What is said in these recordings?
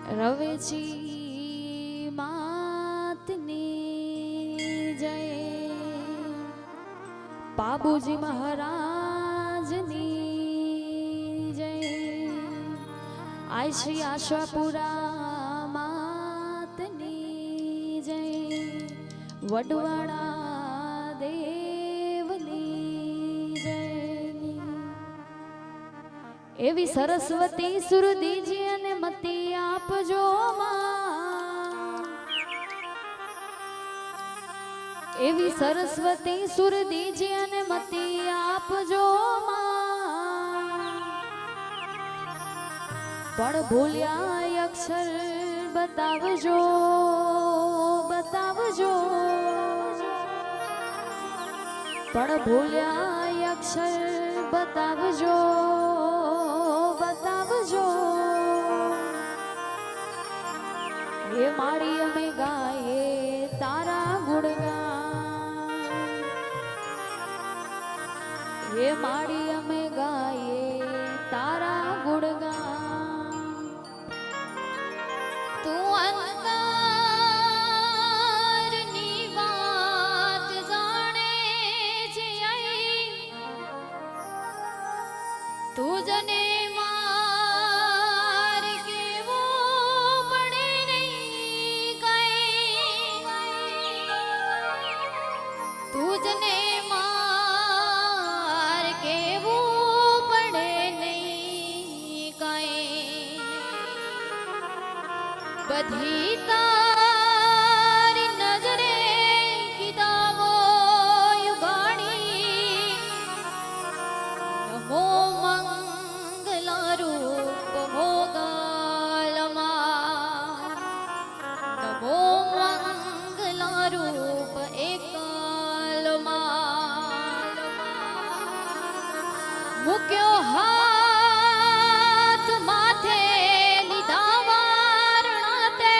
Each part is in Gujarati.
રવેચી માતની જય, બાબુજી મહારાજની જય, આશ્રી આશાપુરા માતની જય, વડવાડા દેવની જય। એવી સરસ્વતી સુરદીજી અને મતી આપજો માં, એવી સરસ્વતી સુરદીજી અને મતી આપજો માં, પણ ભૂલ્યા અક્ષર બતાવજો બતાવજો, પણ ભૂલ્યા અક્ષર બતાવજો બતાવજો। હે મારી અમે ગાયે તારા ગુણગાન, હે મારી અમે ગાયે તારા ગુણગાન। તું અંતરની વાત જાણે છે, તું જને માર કેવો પડે નહીં કઈ, તું જને માર કેવું પડે નહીં કઈ, બધી તારી નજરે કીધાવો યુગાણી, નમો મંગલા રૂપ મોગલમાં, નમો મંગલા રૂપ એકલમાં, મૂક્યો હાથ માથે લીધા વારણા તે,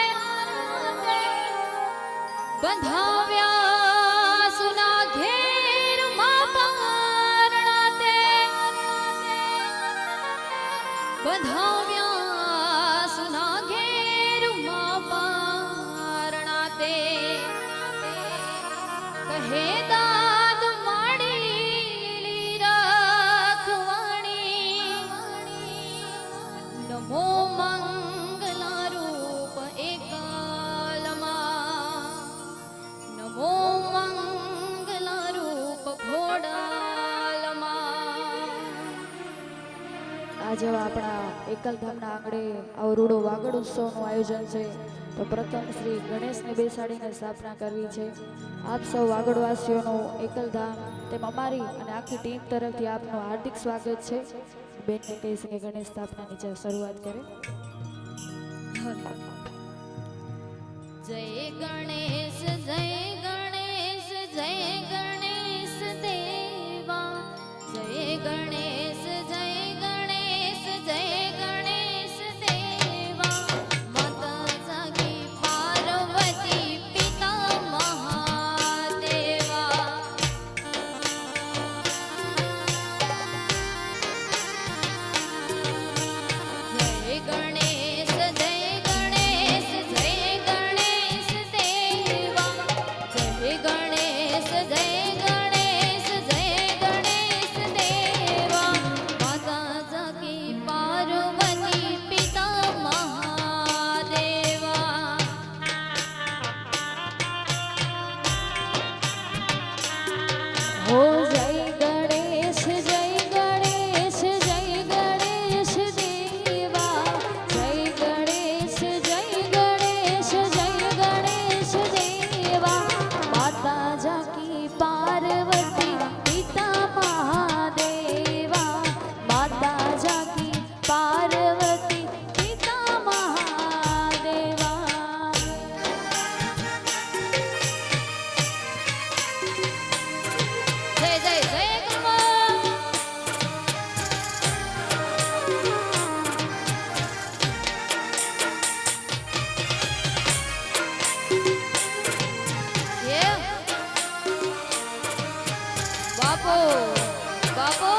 બંધાવ્યા સુના ઘેરમાં પારણા તે, બંધાવ્યા સુના ઘેરમાં પારણા તે, કહે દાદ માડી રાખવાણી, નમો મંગલા રૂપ એકલમાં, નમો મંગલા રૂપ ઘોડાલમાં। આજે આપણા એકલધામના આંગણે અવરૂડો વાગડ ઉત્સવનું આયોજન છે, તો પ્રથમ શ્રી ગણેશને બેસાડીને સ્થાપના કરવી છે। આપ સૌ વાગડવાસીઓનું એકલધામ તેમ અમારી અને આખી ટીમ તરફથી આપનું હાર્દિક સ્વાગત છે। બેનને કહીશ કે ગણેશ સ્થાપનાની શરૂઆત કરે। જય ગણેશ જય ગણેશ જય ગણેશ દેવા, જય ગણેશ જય ગણેશ જય ગણેશ દેવા, માતા જાગી પાર્વતી પિતા મહાદેવા, જય ગણેશ જય ગણેશ જય ગણેશ દેવા, જય ગણેશ જય ગણેશ જય ગણેશ દેવા, માતા જાગી પાર્વતી પિતા મહાદેવા, હો જય ગણેશ જય ગણેશ જય ગણેશ દેવા, જય ગણેશ જય ગણેશ જય ગણેશ દેવા, માતા જાકી પાર્વતી પિતા મહાદેવા, માતા જાકી પાર્વતી પિતા મહાદેવા। જય જય જય ગણપત। બાપો બાપો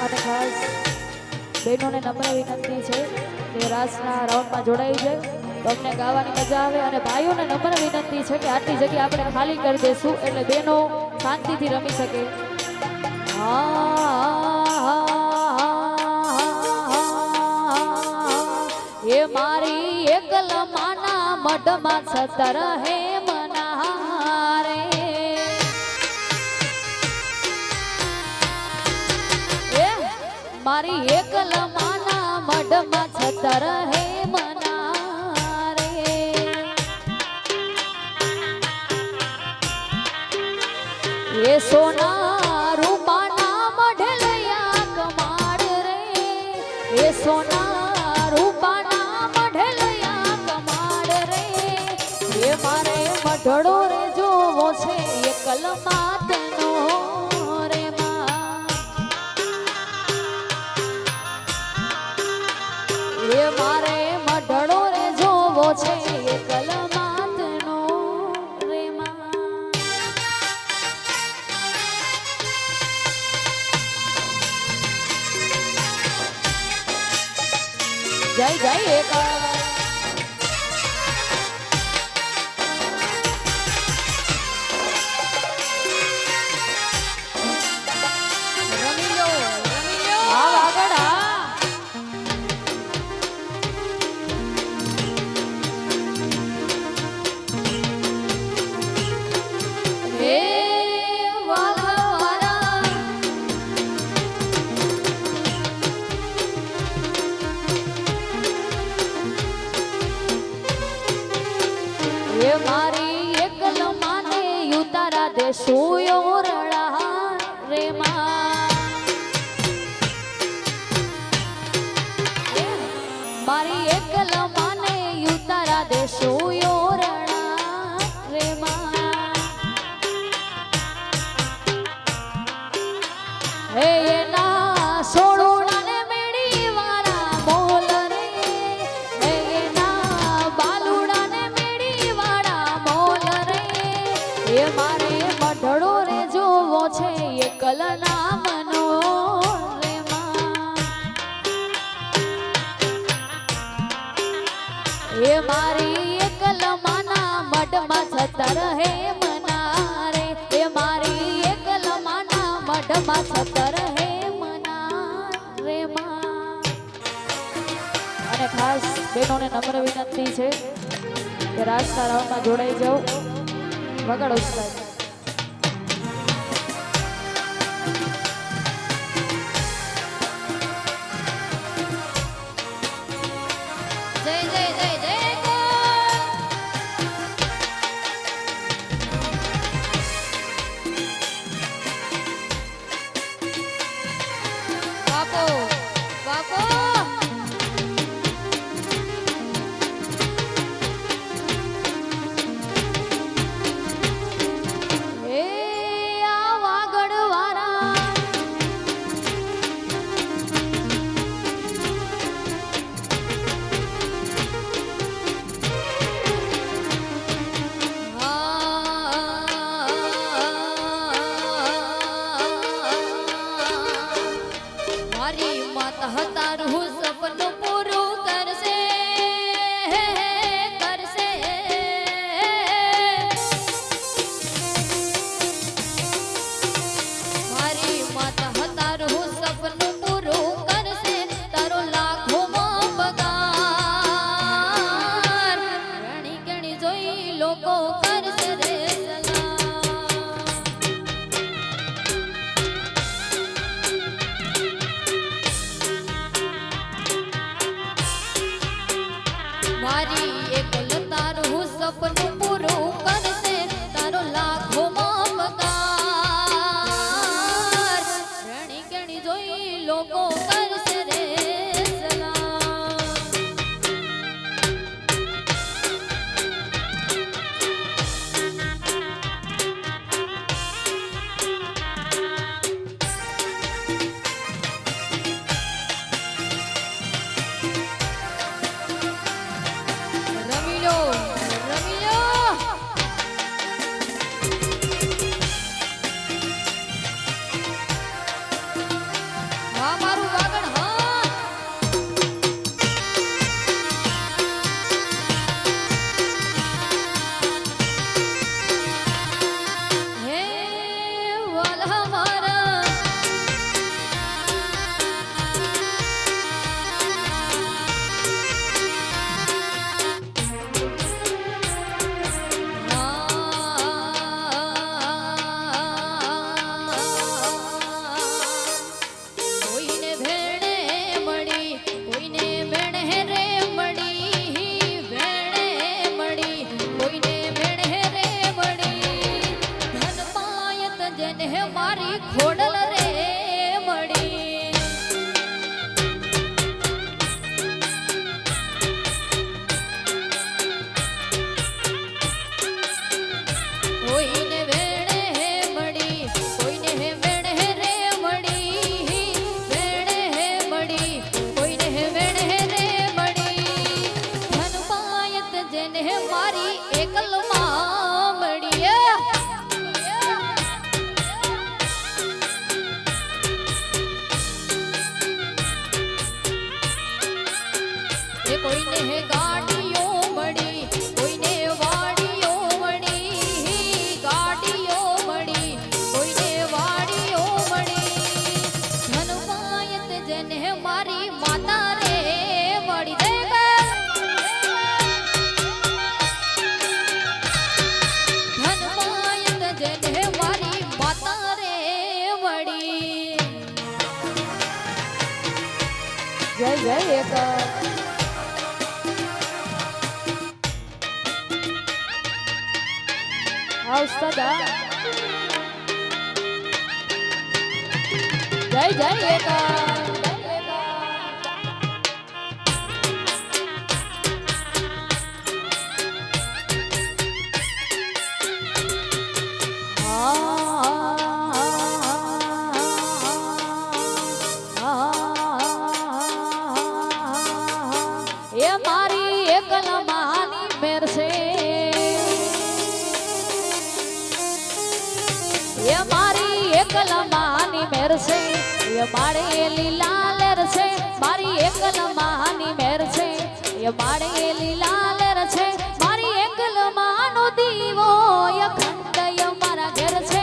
અને ખાસ બહેનોને નમ્ર વિનંતી છે કે રાસના રાઉન્ડમાં જોડાઈ જાય તો અમને ગાવાની મજા આવે. અને ભાઈઓને નમ્ર વિનંતી છે કે આટલી જગ્યા આપણે ખાલી કરી દઈશું એટલે બહેનો શાંતિથી રમી શકે. એ મારી એકલ માના મઢમાં છતર હે મનારે. એ મારી એકલ માના મઢમાં છતર હે મનારે. એ સોના રૂપાના મઢલયા કમાડ રે. એ સોના રૂપાના મઢલયા કમાડ રે. એ મારે મઢડો રે જોવો છે એકલ માતનો રે માં. એ મારે મઢડો રે જોવો છે એકલ માતનો રે માં. જય જય એકલ. રમી લો આ આગળ આ હે વાલા વાલા એ મારી એકલ માને ઉતારા દેશું યોરડા રે માં. એ મારી એકલ માને ઉતારા દેશું યોરડા રે માં. હે એના સોળુડાને મેળી વાળા મોલ રે. હે એના બાલુડાને મેળી વાળા મોલ રે. એ મારે મઢડો રે જોવો છે એકલ નામનો રે માં. એ મારી એકલ માના મઢમાં છતર હે મના રે. એ મારી એકલ માના મઢમાં છતર હે મના રે માં. અને ખાસ બહેનોને નમ્ર વિનંતી છે કે રાસના રાઉન્ડમાં જોડાઈ જાઓ. વગાડો સાહેબ. જય જય જય જય એકલ. બાપો બાપો એ આ વાગડ વાળા મારી માતા તારું સપનું પૂરું કરશે કરશે. મારી માતા તારું સપનું પૂરું કરશે. તારો લાખોમાં પગાર રણી ગણી જોઈ લોકો કરશે રે સલામ. મારી એકલ તારું સપનું પૂરું કરશે. તારો લાખોમાં પગાર રણી ગણી જોઈ લોકો કરશે રે સલામ. રમી લો રમી લો. વાહ કોઈને ગાડીઓ મળી, કોઈને વાડીઓ મળી, ગાડીઓ મળી, કોઈને વાડીઓ મળી. ધનવાયત જેને મારી માતા રે વળી દે ધનવાયત જેને મારી માતા રે વળી. જય જય એકલ. આવ સદા. જય જય એકલ. એ મારી એકલ માની મેર છે, એ મારી એકલ માની મેર છે, એ મારે લીલા લેર છે, મારી એકલ માની મેર છે, એ મારે લીલા લેર છે, મારી એકલ માનો દીવો અખંડ મારા ઘેર છે.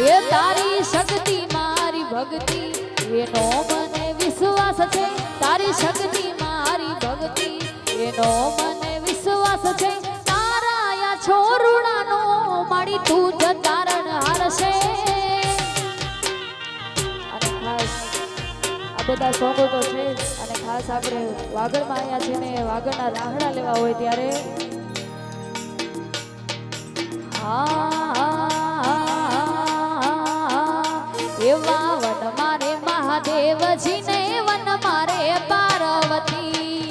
એ તારી શક્તિ મારી ભક્તિ એનો મને વિશ્વાસ છે, તારી શક્તિ મારી ભક્તિ એનો મને વિશ્વાસ છે, તારા આ છોરુડાનો મારી તું જ તારણ હારશે. અને ખાસ આ બધા સોંગો તો છે જ, અને ખાસ આપણે વાગડમાં આવ્યા છે ને વાગડના રાહડા લેવા હોય ત્યારે એવા વન મારે મહાદેવજી ને વન મારે પાર્વતી,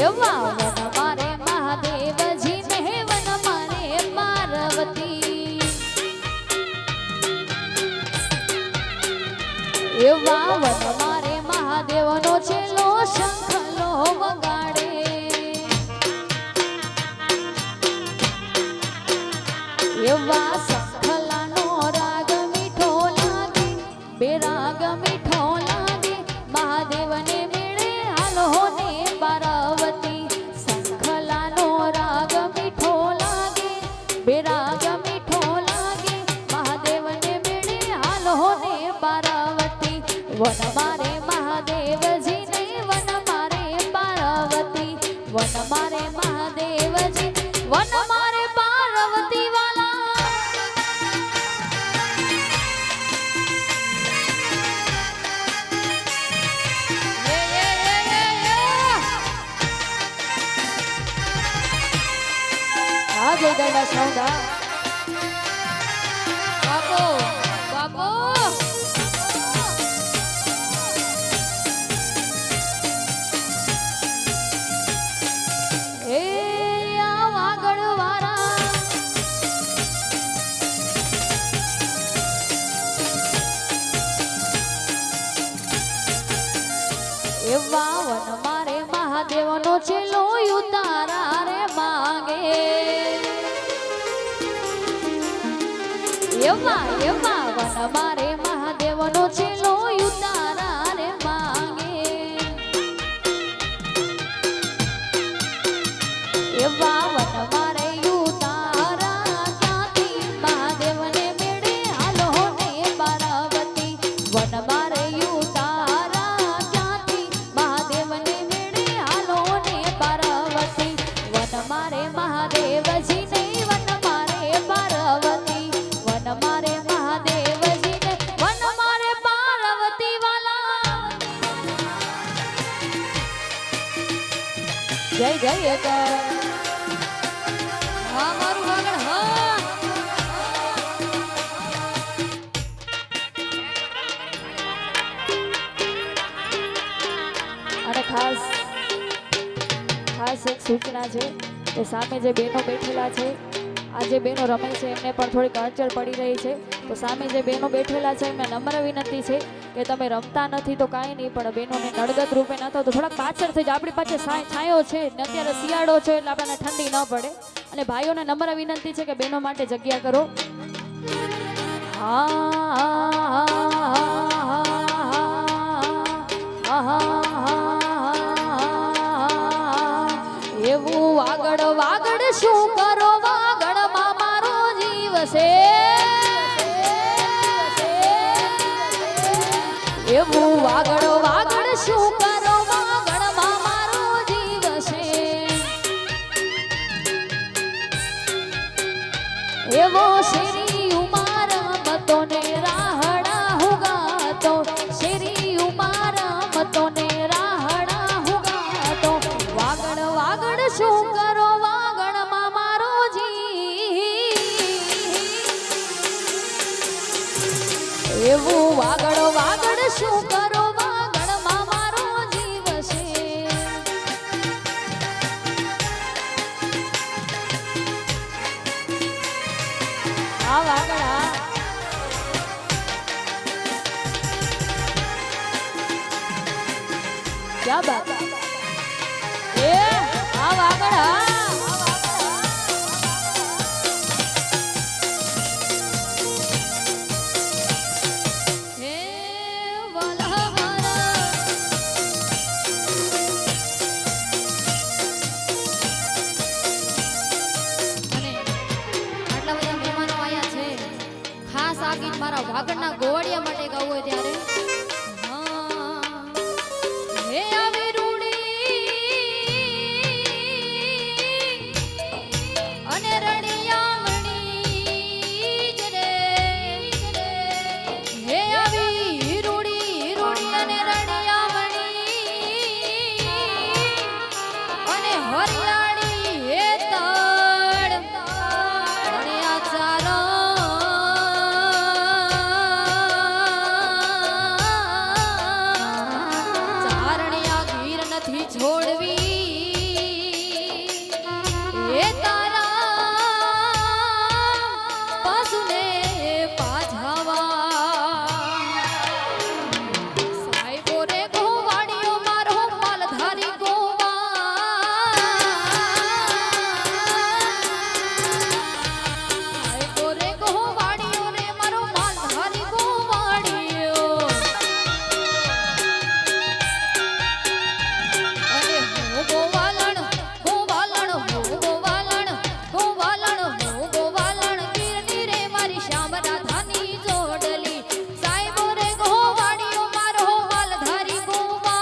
એવા વન મારે મહાદેવજી ને વન મારે પાર્વતી, એવા વન મારે મહાદેવનો છેલ્લો શંખલો વગાડે, એવા શંખલાનો રાગ મીઠો લાગે, બેરાગ મીઠો લાગે, મહાદેવને મેળે હાલો ને પાર્વતી. શંખલાનો રાગ મીઠો લાગે, બેરાગ મીઠો લાગે, મહાદેવને મેળે હાલો ને પાર્વતી. વન મારે મહાદેવજી ને વન મારે પાર્વતી, વન મારે મહાદેવજી વન મારે પાર્વતી વાલા. આ જય દાદા સૌદા બાપો બાપો એ આ વાગડ વાળા એવા વન મારે મહાદેવનો છેલ્લો ઉતારા રે માંગે, એવા એવા વન મારે મહાદેવનો છેલ્લો ઉતારા રે માંગે, એવા વન મારે ઉતારા ક્યાંથી મહાદેવને મેળે હાલો ને પાર્વતી. વન મારે ઉતારા ક્યાંથી મહાદેવને મેળે હાલો ને પાર્વતી. વન મારે મહાદેવજી ને વન મારે પાર્વતી, વન મારે મહાદેવજી ને વન મારે પાર્વતી વાલા. જય જય એકલ. હા મારું વાગડ હા. અને ખાસ એક સૂચના છે કે સામે જે બહેનો બેઠેલા છે, આ જે બહેનો રમે છે એમને પણ થોડીક અડચણ પડી રહી છે, તો સામે જે બહેનો બેઠેલા છે એમને નમ્ર વિનંતી છે કે તમે રમતા નથી તો કાંઈ નહીં, પણ બહેનોને નડગત રૂપે ન થાવ તો થોડાક પાછળ થઈ જાય. આપણી પાસે છાંયો છે ને, અત્યારે શિયાળો છે એટલે આપણને ઠંડી ન પડે. અને ભાઈઓને નમ્ર વિનંતી છે કે બહેનો માટે જગ્યા કરો. એવું વાગડ વાગડ શું કરો વાગડમાં મારો જીવ છે. એવું વાગડ વાગડ શું કરો વાગડમાં મારો જીવ છે. એવો શેરી ઉમાર મતોને રાહડા હુગાતો શેરી ઉમાર મતોને રાહડા હુગાતો વાગડ વાગડ શું કરો વાગડમાં મારો જીવ. એવું વાગડ વાગડ શું કરો વાગડમાં મારો જીવ છે. આ વાગડા ક્યા બાત એ આ વાગડા હે વલહારા અને આટલા બધા મહેમાનો આયા છે. ખાસ આ ગીત મારા વાગડના ગોવાળિયા માટે ગાવું હોય ત્યારે હા. હે આવી રૂડી અને રણિયામણી જ રે. હે આવી રૂડી રૂડી અને રણિયામણી અને હરિયાળી હે તળ અને આ ચારણિયા ગીર નથી છોડવી એ તારા પાસુને પાછાવા સાહેબો રે ગોવાળીઓ મારો માલધારી ગોવા સાહેબો રે ગોવાળીઓ રે મારો માલધારી ગોવાળીઓ અને હું ગોવાલણ ગોવાલણ હું ગોવાલણ ગોવાલણ હું ગોવાલણ ગીરની રે મારી શ્યામ રાધાની જોડલી સાહેબો રે ગોવાળીઓ મારો માલધારી ગોવા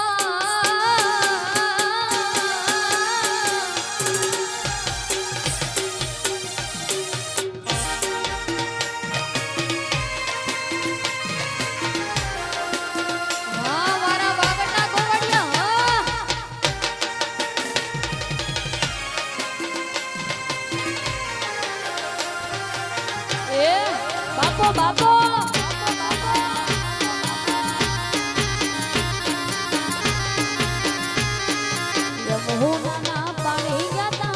હા મારા વાગડના ગોવાળિયા હા એ બાપો બાપો યમુનાના પાણી ગયા તા.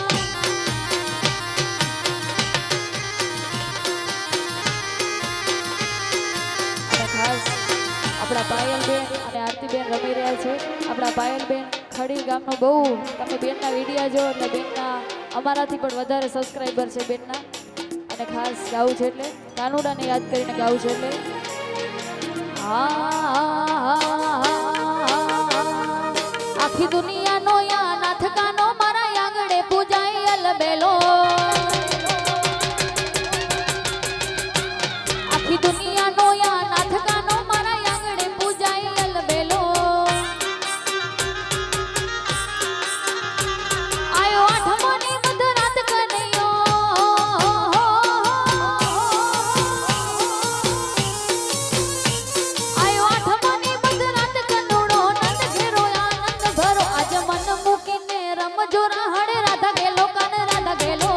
ખાસ આપણા પાયલબેન અને આરતીબેન રમી રહ્યા છે. આપણા પાયલબેન ખડી ગામનો બહુ તમે બેનના વિડીયા જો એટલે બેનના અમારાથી પણ વધારે સબસ્ક્રાઈબર છે બેનના. અને ખાસ ગાવું છે એટલે કાનુડાને યાદ કરીને ગાવું છે એટલે આખી દુનિયાનો યા નાથ કાનો મારા આંગણે પૂજાય અલબેલો. આખી દુનિયાનો યા નાથ કાનો મારા આંગણે પૂજાય અલબેલો. આયો આઠમોની મધરાત કનૈયો આયો આઠમોની મધરાત કનુડો નંદ ઘેરો આનંદ ભરો આજ મન મૂકીને રમજો રાહડે રાધા ગેલો કાન રાધા ગેલો.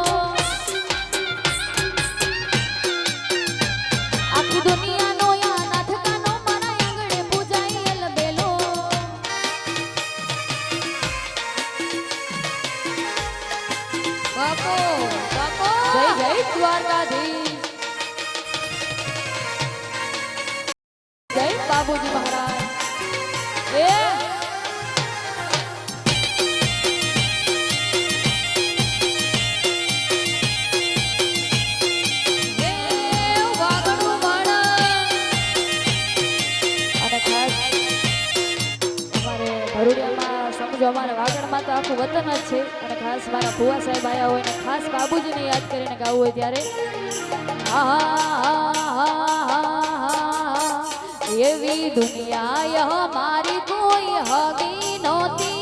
આખી દુનિયાનો યા નાથ કાનો મારા આંગણે પૂજાય અલબેલો. બાપો બાપો જય જય દ્વારકાધીશ. જય બાબુજી મહારાજ. એ અમારા વાગડમાં તો આખું વતન જ છે અને ખાસ મારા ભુવા સાહેબ આયા હોય ને ખાસ બાબુજીને યાદ કરીને ગાવું હોય ત્યારે એવી દુનિયા મારી કોઈ હગી નહોતી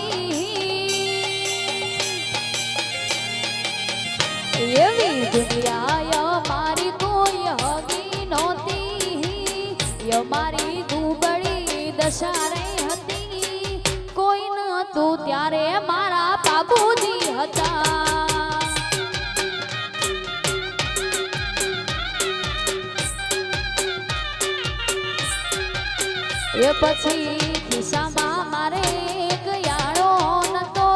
એવી દુનિયા મારી કોઈ હગી નહોતી મારી દુબળી દશા રે હતી કોઈ નહોતું ત્યારે મારા બાબુજી હતા એ પછી ખિસ્સામાં મારે એક યાળો નતો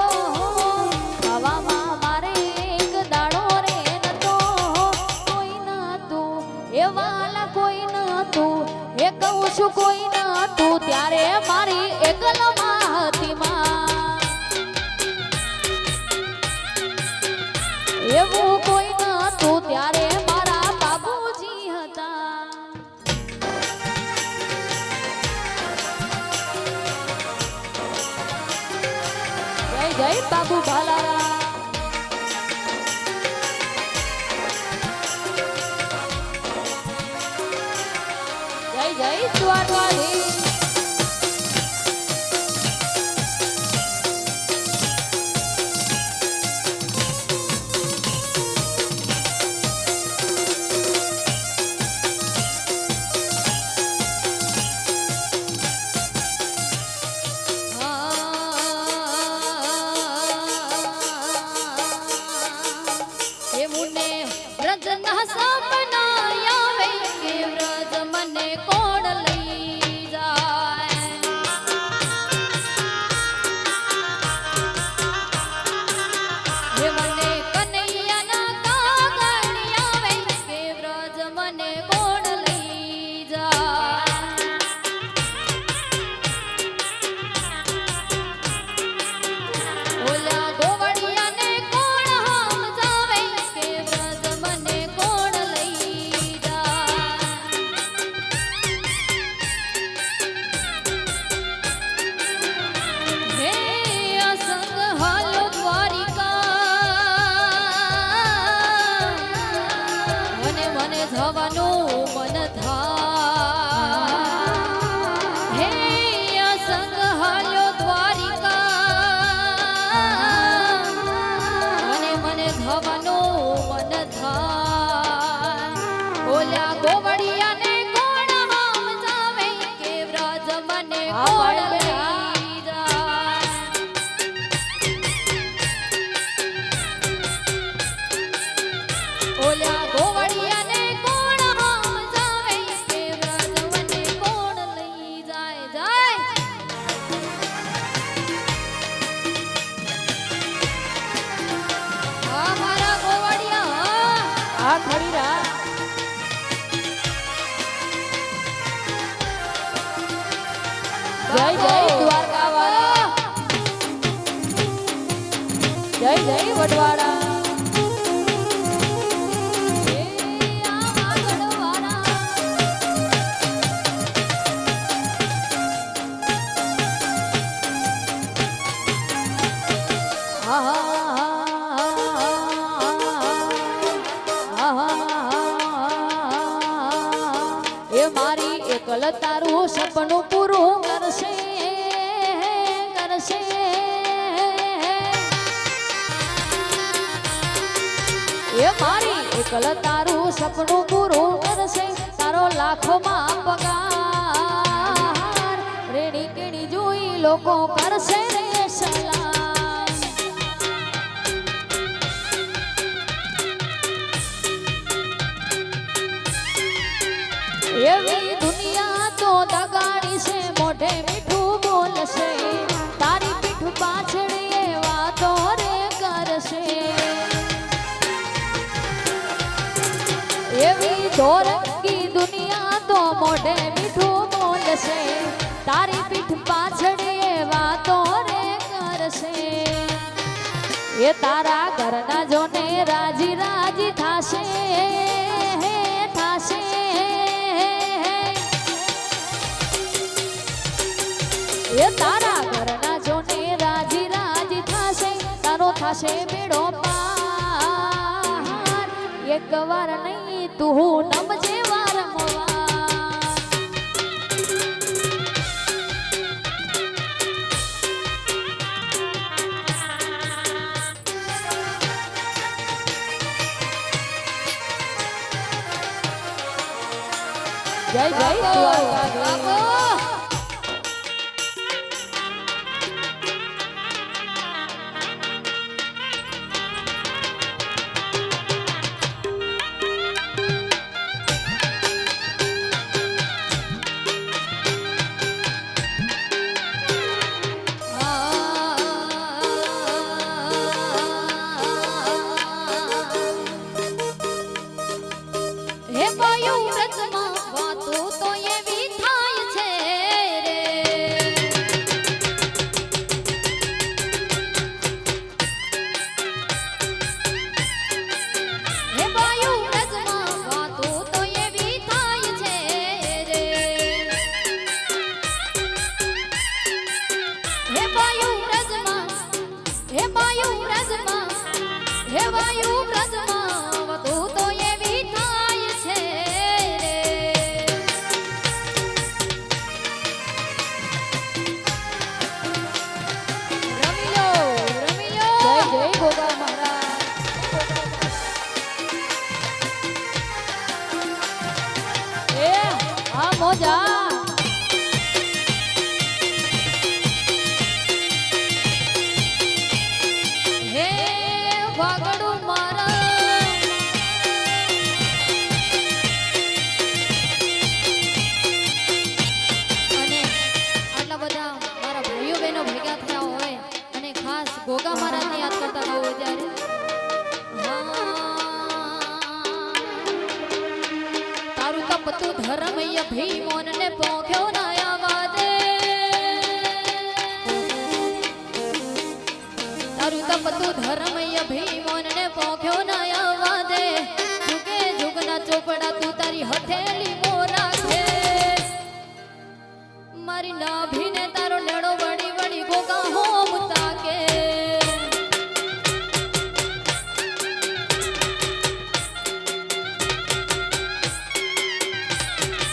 ખાવામાં મારે એક દાડો રે નતો કોઈ નતું એ વાલા કોઈ નતું એ કહું છું કોઈ નતું ત્યારે મારી એકલમાં હતી માં એવું કોઈ નતું ત્યારે મારા બાબુજી હતા જય બાબુ ભાલારા જય જય દ્વારકાધીશ જય જય દ્વારકા વાળા જય જય વડવાડા એ મારી એકલ તારું સપનું પૂરું કરશે કરશે એ મારી એકલ તારું સપનું પૂરું કરશે તારો લાખોમાં પગાર રેડી કેડી જોઈ લોકો કરશે રે સલામ એવી દુનિયા તો દગાડી છે મોઢે મીઠું બોલશે તારી પીઠ પાછળ એ વાતો રે કરશે એવી ધોરંગી દુનિયા તો મોઢે મીઠું બોલશે તારી પીઠ પાછળ એ વાતો રે કરશે એ તારા ઘરના જોને રાજી રાજી થાશે થાશે એ તારા ઘરના જોને રાજી રાજી થશે બેડો પાર એક વાર નહીં તું નમજે વારંવાર જય જય દ્વારકાધીશ હે વાયુ વ્રતમાં વાતો તો એવી થાય છે રે હે વાયુ વ્રતમાં વાતો તો એવી થાય છે રે હે વાયુ વ્રતમાં હે વાયુ વ્રતમાં હે વાયુ વ્રતમાં વાતો તો એવી થાય છે રે રમી લો જય જય ગોગા મહારાજ એ આ મોજા હે વાગડું મારા અને આટલા બધા મારા ભાઈઓ બહેનો ભેગા થયા હોય અને ખાસ ગોગા મહારાજને યાદ કરતા હોય ત્યારે તારું તપતું ધર્મય ભીમોનને પોખ્યો ના આવા દે તારું તપતું ધર્મય ભીમોનને પોખ્યો ના આવવા દે જુગે જુગના ચોપડા તું તારી હથેલી મોરા છે મારી નાભીને તારો લેડો વળી વળી ગોગા હોમ તાકે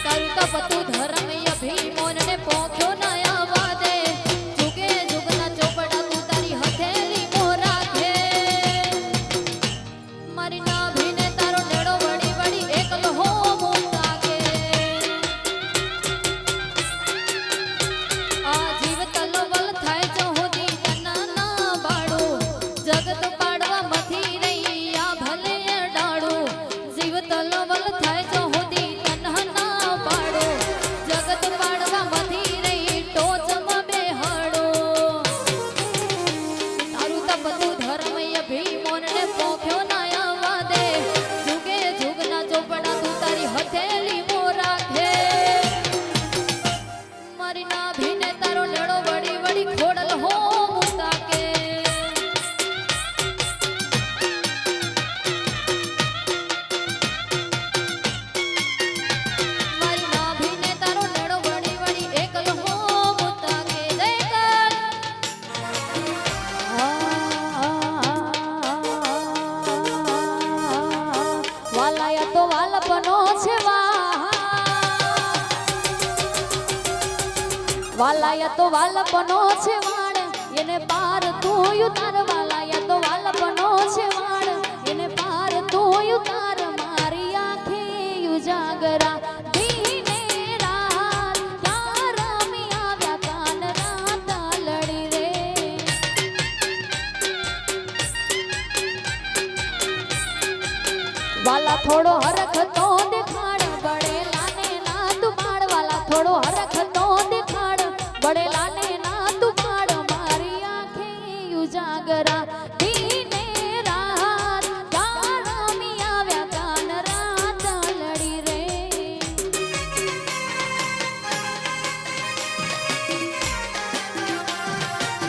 તારું તપતું ધર્મય ભીમોનને પોખ્યો ના આવવા દે જુગે જુગના ચોપડા તું તારી હથેલી મોરા છે મારી નાભીને તારો લેડો વળી વળી એકલો હોમ તાકે આ જીવ તલવલ થાય જો હોદી તના ના બાળો જગત પાડવા મથી રહી આ ભલે ડાળો જીવ તલવલ થાય જો હોદી તના ના બાળો જગત પાડવા મથી રહી ટોચમાં બેહાડો તારું તપતું ધર્મય ભીમોનને પોખ્યો ના આવવા દે જુગે જુગના ચોપડા તું તારી હથેલી મોરા છે મારી નાભીને તારો લેડો વળી વળી ખોડલ હોમ તાકે મારી નાભીને તારો લેડો વળી વળી એકલો હોમ તાકે જય કર વાલાયા તો વાલપનો છે વાલાયા તો વાલપનો છે વાણ એને પાર તું ઉતાર વાલાયા તો વાલપનો છે વાણ એને પાર તું ઉતાર મારી આંખે ઉજાગરા દીને રાત ક્યાં રમી આવ્યા કાન રાત લડી રે વાલા થોડો હરખ તો દેખાડ બળેલા ને ના તું પાડ વાલા થોડો હરખ તો દેખાડ બળેલા ને ના તું પાડ મારી આંખે ઉજાગરા દીને રાત ક્યાં રમી આવ્યા કાન રાત લડી રે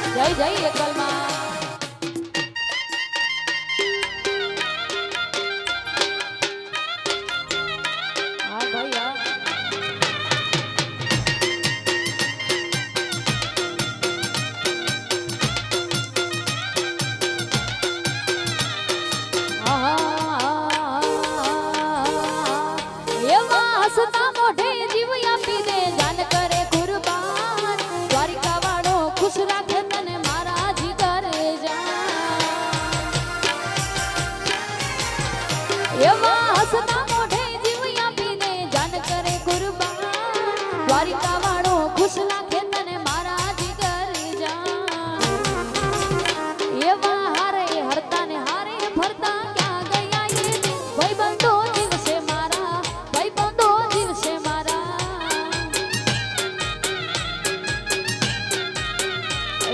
જય જય એકલમાં હા ભાઈ હા દ્વારકા વાળો ખુશ રાખે તને મારા જીગર જાન એવા હારે હરતા ને હારે ફરતા ક્યાં ગયા એ ભાઈબંધો દિવસે મારા ભાઈબંધો દિવસે મારા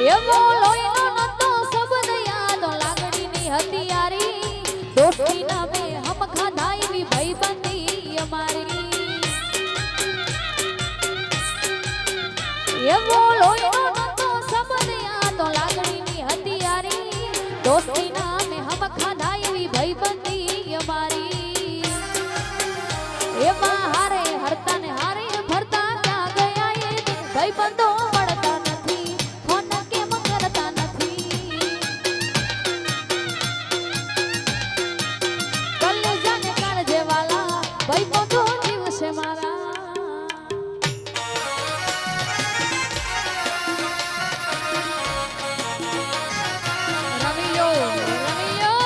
એવો લોહીનો નતો શબ્દ યાદો લાગણીની હતી યારી દોસ્તી નામે હમ ખાધા એવી ભાઈબંધી અમારી એવો લોહીનો નતો શબ્દ યાદો લાગણીની હતી યારી દોસ્તી નામે હમ ખાધા એવી ભાઈબંધી અમારી એમાં હારે હરતા ને હારે ફરતા ક્યાં ગયા એ ભાઈબંધો મળતા નથી ફોન કેમ કરતા નથી કલેજાને કાળજે વાલા ભાઈબંધો દિવસે મારા રવિયો રવિયો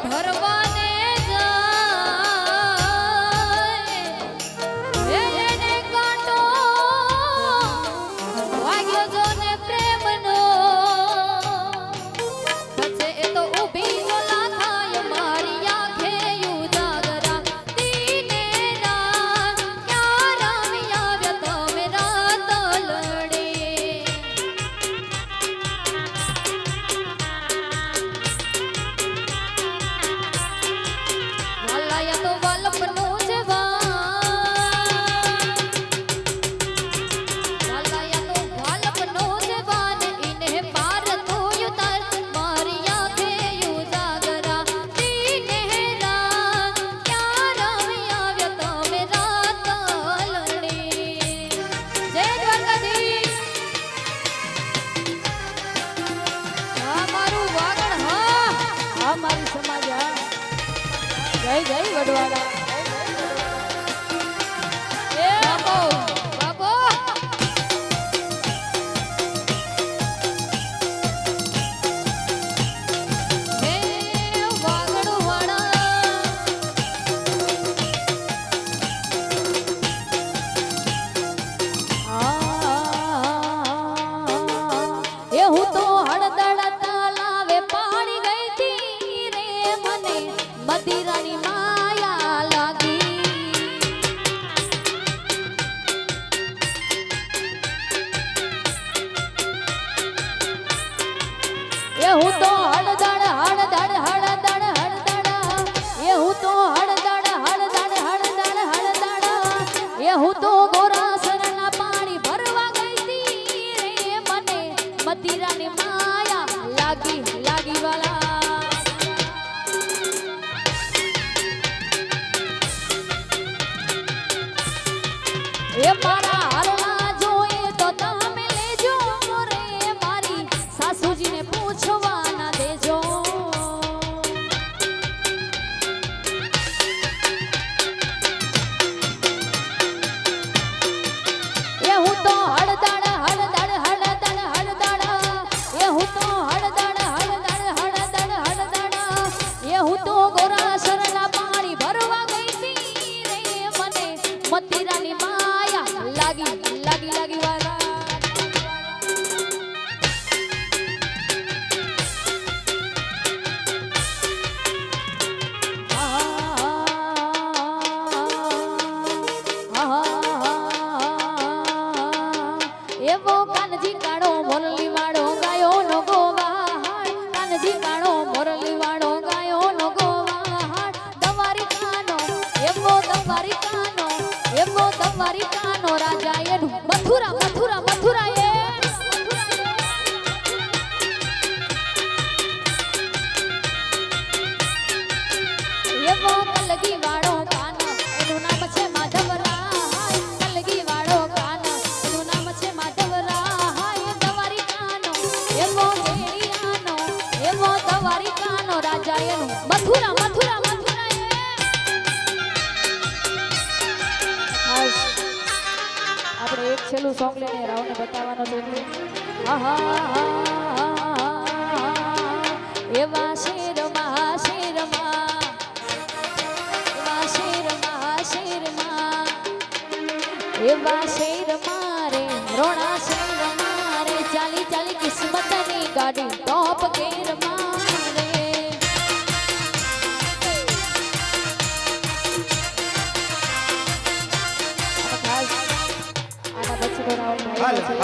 ભરવાને જાય એને કાંટો વાગ્યો જો ને પ્રેમનો પછી એ તો ઊભી જોલા થાય મારી આંખે ઉજાગરા દીને રાત ક્યાં રમી આવ્યા તમે રાત લડે વાલાયા તો વાલપનું જવાન વાલાયા તો વાલપનું જવાન ઇને પાર તું ઉતાર મારી આંખે ઉજાગરા દીને રાત ક્યાં રમી આવ્યા તમે રાત લડે જય દ્વારકાધીશ હા મારું વાગણ હા હા મારી સમાજ હા જય જય વડવાળા એ બાપો બાપો હે વાગડ વાળા એ હું તો હળદળ તલાવે પાણી ગઈ તી રે મને મદિરાની માયા લાગી એ હું તો હળદળ હળદળ હળદળ હળદળ એ હું તો હળદળ હળદળ હળદળ હળદળ એ હું તો ગોરાસરના પાણી ભરવા ગઈ તી રે મને મદિરાની માયા લાગી લાગી વાલા એ મારા હાલના જોઈએ તો તમે લેજો રે મારી સાસુજીને પૂછવા ના દેજો રાજા એનું મથુરા મથુરા મથુરા ખાસ આપણે એક છેલ્લું સોંગ લઈને રાવને બતાવવાનો છે એટલે એવા શેરમાં શેરમાં એવા શેરમાં શેરમાં એવા શેરમાં રે રોણા શેરમાં રે ચાલી ચાલી કિસ્મતની ગાડી ટોપ ગેરમાં રે ખાસ આના પછીનો રાઉન્ડ ભાઈનો છે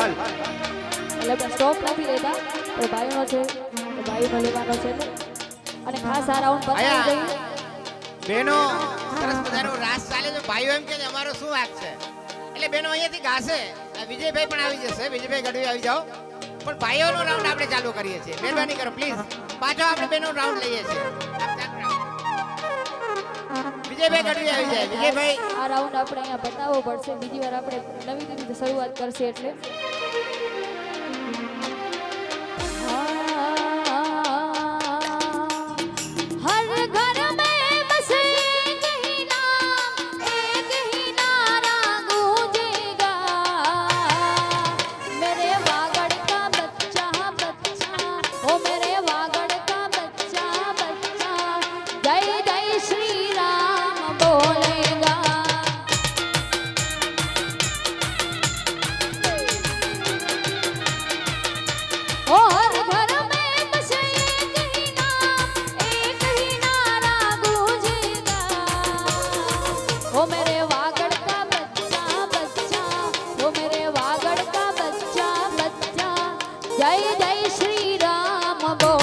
એટલે સ્ટોપ નથી લેતા તો ભાઈનો છે તો ભાઈનો લેવાનો છે અને ખાસ આ રાઉન્ડ બતાવી દઈએ બેનો સરસ મજાનો રાસ ચાલે છે ભાઈઓ એમ કે અમારો શું વાક છે એટલે બેનો અહીંયાથી ગાશે વિજયભાઈ પણ આવી જશે વિજયભાઈ ગઢવી આવી જાઓ પણ ભાઈઓનો રાઉન્ડ આપણે ચાલુ કરીએ છીએ મહેરબાની કરો પ્લીઝ પાછો આપણે બેનો રાઉન્ડ લઈએ છીએ વિજયભાઈ ગઢવી આવી જાય વિજયભાઈ આ રાઉન્ડ આપણે અહીંયા બતાવવો પડશે બીજી વાર આપણે નવી રીતે શરૂઆત કરશે એટલે हर घर में बस एक ही नारा गूंजेगा मेरे वागड़ का बच्चा बच्चा ओ मेरे वागड़ का बच्चा बच्चा जय जय श्री राम बोलेगा ओ हर घर में बस एक ही नारा गूंजेगा ओ मेरे वागड़ का बच्चा बच्चा ओ मेरे वागड़ का बच्चा बच्चा जय जय श्री राम बोल